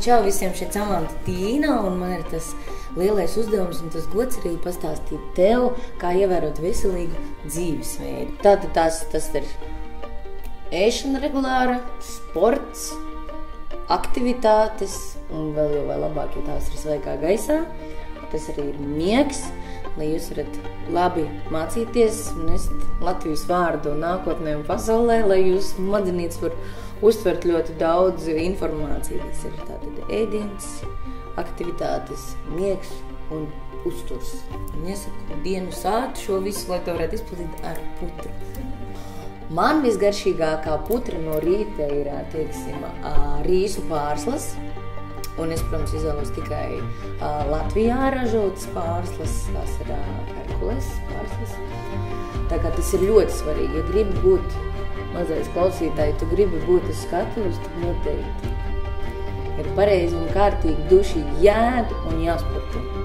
Čau visiem, šeit Samanta Tīna, un man ir tas lielais uzdevums un tas gods arī pastāstīt tev, kā ievērot veselīgu dzīvesveidu. Tātad tas ir ēšana regulāra, sports, aktivitātes, un vēl labāk, ja tās ir svaigā gaisā. Tas arī ir miegs, lai jūs varat labi mācīties, nest Latvijas vārdu nākotnē un pasaulē, lai jūs smadzenītes var uztvert ļoti daudz informāciju. Tas ir tātad ēdiens, aktivitātes, miegs un uzturs. Un iesaku dienu sākt šo visu, lai to varētu izpildīt ar putru. Man visgaršīgākā putra no rīta ir, teiksim, rīsu pārslas. Un es, protams, izvēlos tikai Latvijā ražotas pārslas, tās ir Herkules pārslas. Tā kā tas ir ļoti svarīgi, ja gribi būt mazais klausītāji, tu gribi būt uz skatuves, tad noteikti ir pareizi un kārtīgi dušīgi jāēd un jāsporto.